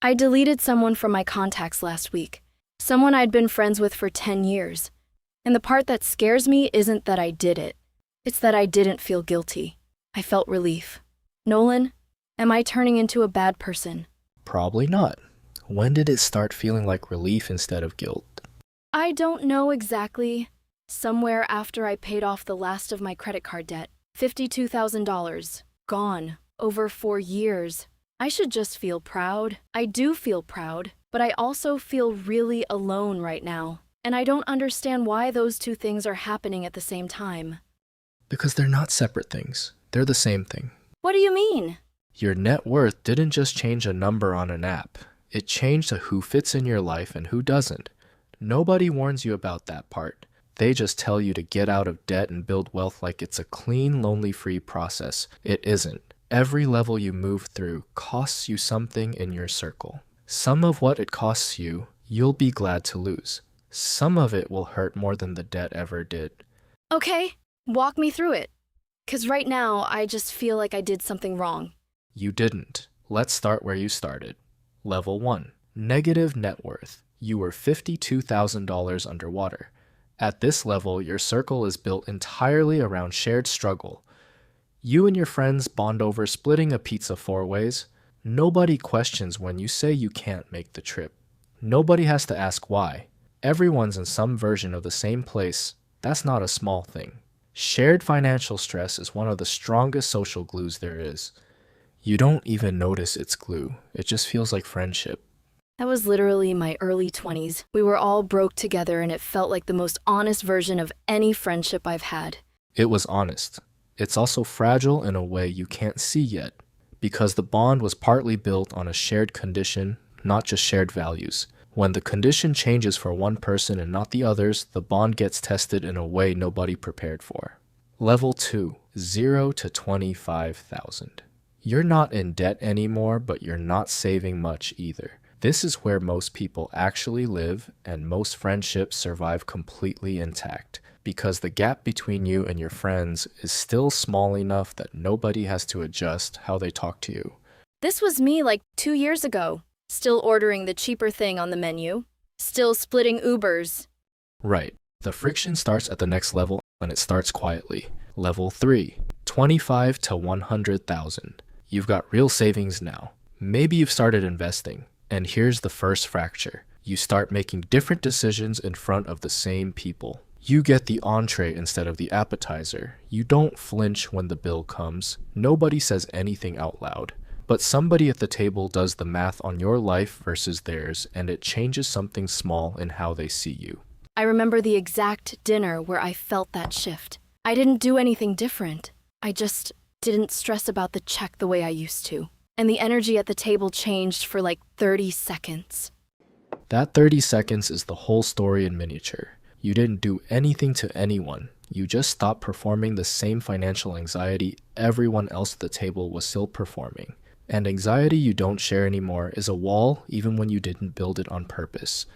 I deleted someone from my contacts last week, someone I'd been friends with for 10 years. And the part that scares me isn't that I did it. It's that I didn't feel guilty. I felt relief. Nolan, am I turning into a bad person? Probably not. When did it start feeling like relief instead of guilt? I don't know exactly. Somewhere after I paid off the last of my credit card debt. $52,000. Gone. Over 4 years. I should just feel proud. I do feel proud, but I also feel really alone right now. And I don't understand why those two things are happening at the same time. Because they're not separate things. They're the same thing. What do you mean? Your net worth didn't just change a number on an app. It changed to who fits in your life and who doesn't. Nobody warns you about that part. They just tell you to get out of debt and build wealth like it's a clean, lonely-free process. It isn't. Every level you move through costs you something in your circle. Some of what it costs you, you'll be glad to lose. Some of it will hurt more than the debt ever did. Okay, walk me through it. 'Cause right now, I just feel like I did something wrong. You didn't. Let's start where you started. Level 1. Negative net worth. You were $52,000 underwater. At this level, your circle is built entirely around shared struggle. You and your friends bond over splitting a pizza 4 ways. Nobody questions when you say you can't make the trip. Nobody has to ask why. Everyone's in some version of the same place. That's not a small thing. Shared financial stress is one of the strongest social glues there is. You don't even notice it's glue. It just feels like friendship. That was literally my early 20s. We were all broke together and it felt like the most honest version of any friendship I've had. It was honest. It's also fragile in a way you can't see yet, because the bond was partly built on a shared condition, not just shared values. When the condition changes for one person and not the others, the bond gets tested in a way nobody prepared for. Level 2, 0 to 25,000. You're not in debt anymore, but you're not saving much either. This is where most people actually live, and most friendships survive completely intact, because the gap between you and your friends is still small enough that nobody has to adjust how they talk to you. This was me like 2 years ago. Still ordering the cheaper thing on the menu. Still splitting Ubers. Right. The friction starts at the next level, and it starts quietly. Level 3, 25 to 100,000. You've got real savings now. Maybe you've started investing. And here's the first fracture. You start making different decisions in front of the same people. You get the entree instead of the appetizer. You don't flinch when the bill comes. Nobody says anything out loud. But somebody at the table does the math on your life versus theirs, and it changes something small in how they see you. I remember the exact dinner where I felt that shift. I didn't do anything different. I just didn't stress about the check the way I used to. And the energy at the table changed for like 30 seconds. That 30 seconds is the whole story in miniature. You didn't do anything to anyone. You just stopped performing the same financial anxiety everyone else at the table was still performing. And anxiety you don't share anymore is a wall even when you didn't build it on purpose.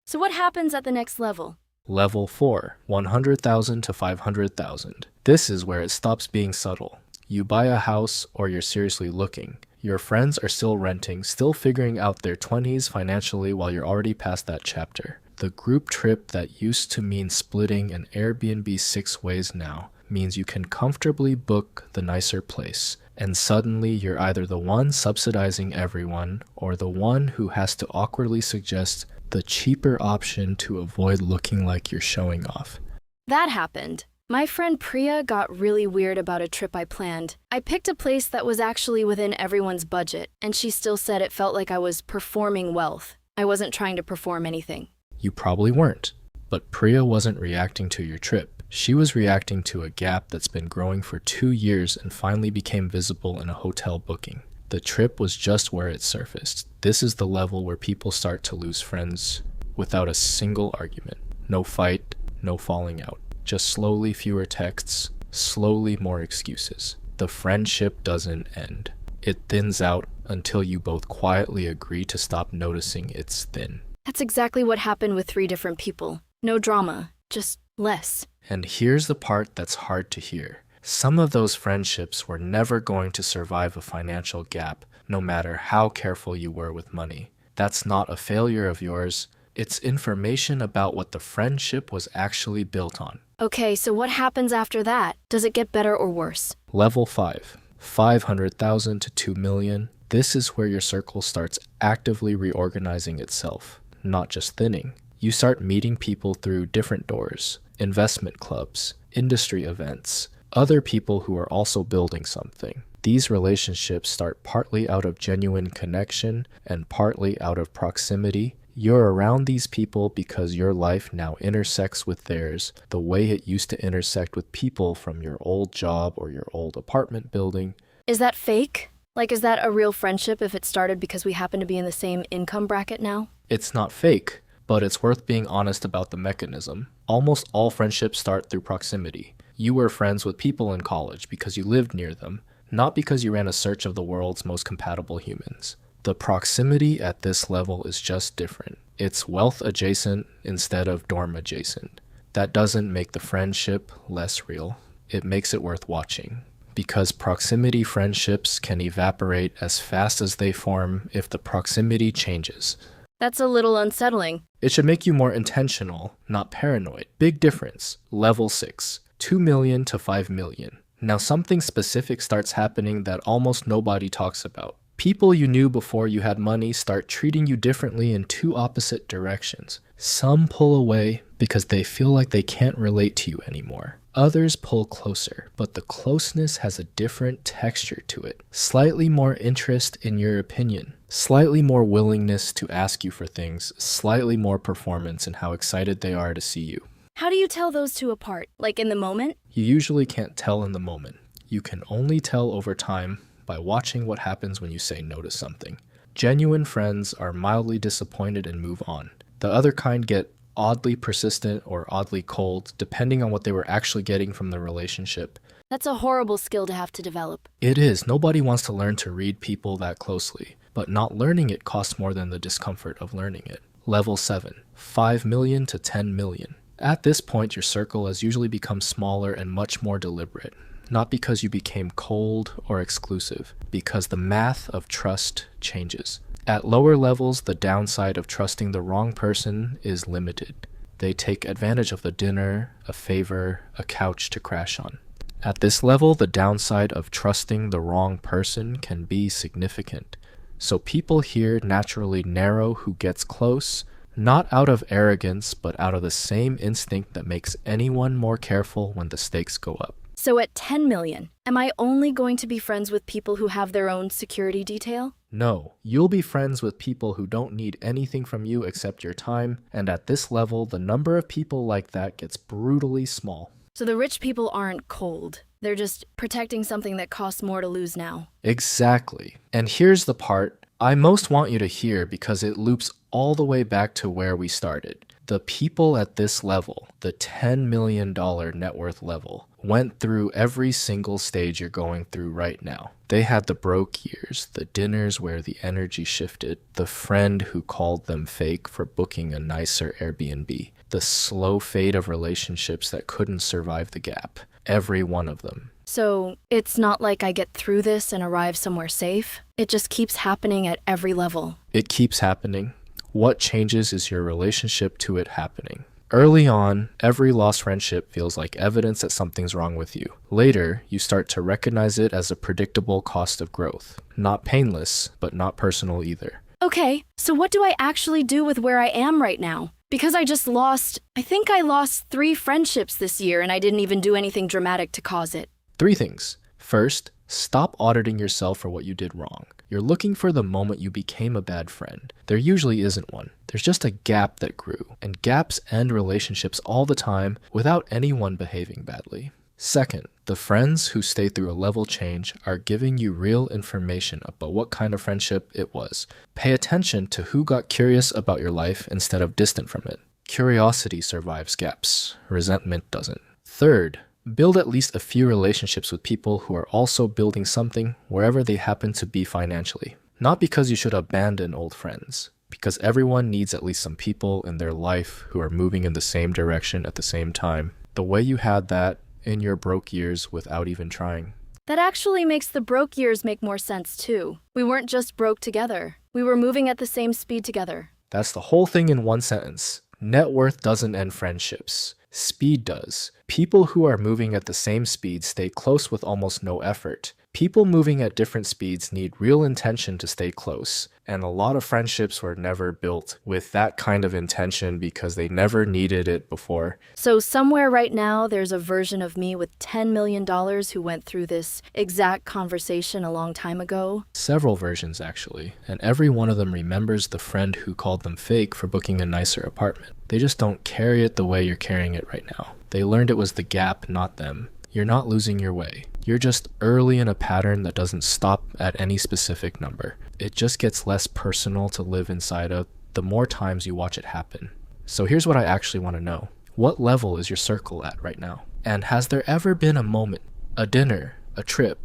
So what happens at the next level? Level 4, 100,000 to 500,000. This is where it stops being subtle. You buy a house or you're seriously looking. Your friends are still renting, still figuring out their 20s financially while you're already past that chapter. The group trip that used to mean splitting an Airbnb 6 ways now means you can comfortably book the nicer place. And suddenly you're either the one subsidizing everyone or the one who has to awkwardly suggest the cheaper option to avoid looking like you're showing off. That happened. My friend Priya got really weird about a trip I planned. I picked a place that was actually within everyone's budget, and she still said it felt like I was performing wealth. I wasn't trying to perform anything. You probably weren't. But Priya wasn't reacting to your trip. She was reacting to a gap that's been growing for 2 years and finally became visible in a hotel booking. The trip was just where it surfaced. This is the level where people start to lose friends without a single argument. No fight, no falling out. Just slowly fewer texts, slowly more excuses. The friendship doesn't end. It thins out until you both quietly agree to stop noticing it's thin. That's exactly what happened with 3 different people. No drama, just less. And here's the part that's hard to hear. Some of those friendships were never going to survive a financial gap. no matter how careful you were with money. That's not a failure of yours. It's information about what the friendship was actually built on. Okay, so what happens after that? Does it get better or worse? Level 5, 500,000 to 2 million. This is where your circle starts actively reorganizing itself, not just thinning. You start meeting people through different doors, investment clubs, industry events, other people who are also building something. These relationships start partly out of genuine connection and partly out of proximity. You're around these people because your life now intersects with theirs the way it used to intersect with people from your old job or your old apartment building. Is that fake? Like, is that a real friendship if it started because we happen to be in the same income bracket now? It's not fake, but it's worth being honest about the mechanism. Almost all friendships start through proximity. You were friends with people in college because you lived near them, not because you ran a search of the world's most compatible humans. The proximity at this level is just different. It's wealth adjacent instead of dorm adjacent. That doesn't make the friendship less real. It makes it worth watching. Because proximity friendships can evaporate as fast as they form if the proximity changes. That's a little unsettling. It should make you more intentional, not paranoid. Big difference. Level 6, 2 million to 5 million. Now something specific starts happening that almost nobody talks about. People you knew before you had money start treating you differently in two opposite directions. Some pull away because they feel like they can't relate to you anymore. Others pull closer, but the closeness has a different texture to it. Slightly more interest in your opinion, slightly more willingness to ask you for things, slightly more performance in how excited they are to see you. How do you tell those two apart? Like in the moment? You usually can't tell in the moment. You can only tell over time by watching what happens when you say no to something. Genuine friends are mildly disappointed and move on. The other kind get oddly persistent or oddly cold, depending on what they were actually getting from the relationship. That's a horrible skill to have to develop. It is. Nobody wants to learn to read people that closely, but not learning it costs more than the discomfort of learning it. Level 7, 5 million to 10 million. At this point, your circle has usually become smaller and much more deliberate. Not because you became cold or exclusive, because the math of trust changes. At lower levels, the downside of trusting the wrong person is limited. They take advantage of the dinner, a favor, a couch to crash on. At this level, the downside of trusting the wrong person can be significant. So people here naturally narrow who gets close, not out of arrogance, but out of the same instinct that makes anyone more careful when the stakes go up. So at 10 million, am I only going to be friends with people who have their own security detail? No, you'll be friends with people who don't need anything from you except your time, and at this level, the number of people like that gets brutally small. So the rich people aren't cold. They're just protecting something that costs more to lose now. Exactly. And here's the part I most want you to hear because it loops all the way back to where we started. The people at this level, the $10 million net worth level, went through every single stage you're going through right now. They had the broke years, the dinners where the energy shifted, the friend who called them fake for booking a nicer Airbnb, the slow fade of relationships that couldn't survive the gap. Every one of them. So it's not like I get through this and arrive somewhere safe. It just keeps happening at every level. It keeps happening. What changes is your relationship to it happening. Early on, every lost friendship feels like evidence that something's wrong with you. Later, you start to recognize it as a predictable cost of growth. Not painless, but not personal either. Okay, so what do I actually do with where I am right now? Because I think I lost 3 friendships this year and I didn't even do anything dramatic to cause it. 3 things. First, stop auditing yourself for what you did wrong. You're looking for the moment you became a bad friend. There usually isn't one. There's just a gap that grew, and gaps end relationships all the time without anyone behaving badly. Second, the friends who stay through a level change are giving you real information about what kind of friendship it was. Pay attention to who got curious about your life instead of distant from it. Curiosity survives gaps. Resentment doesn't. Third, build at least a few relationships with people who are also building something wherever they happen to be financially. Not because you should abandon old friends, because everyone needs at least some people in their life who are moving in the same direction at the same time. The way you had that in your broke years without even trying. That actually makes the broke years make more sense too. We weren't just broke together. We were moving at the same speed together. That's the whole thing in one sentence. Net worth doesn't end friendships. Speed does. People who are moving at the same speed stay close with almost no effort. People moving at different speeds need real intention to stay close, and a lot of friendships were never built with that kind of intention because they never needed it before. So somewhere right now, there's a version of me with $10 million who went through this exact conversation a long time ago. Several versions, actually, and every one of them remembers the friend who called them fake for booking a nicer apartment. They just don't carry it the way you're carrying it right now. They learned it was the gap, not them. You're not losing your way. You're just early in a pattern that doesn't stop at any specific number. It just gets less personal to live inside of the more times you watch it happen. So here's what I actually want to know. What level is your circle at right now? And has there ever been a moment, a dinner, a trip,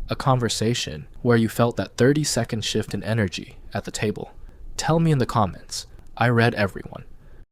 a conversation, where you felt that 30-second shift in energy at the table? Tell me in the comments. I read everyone.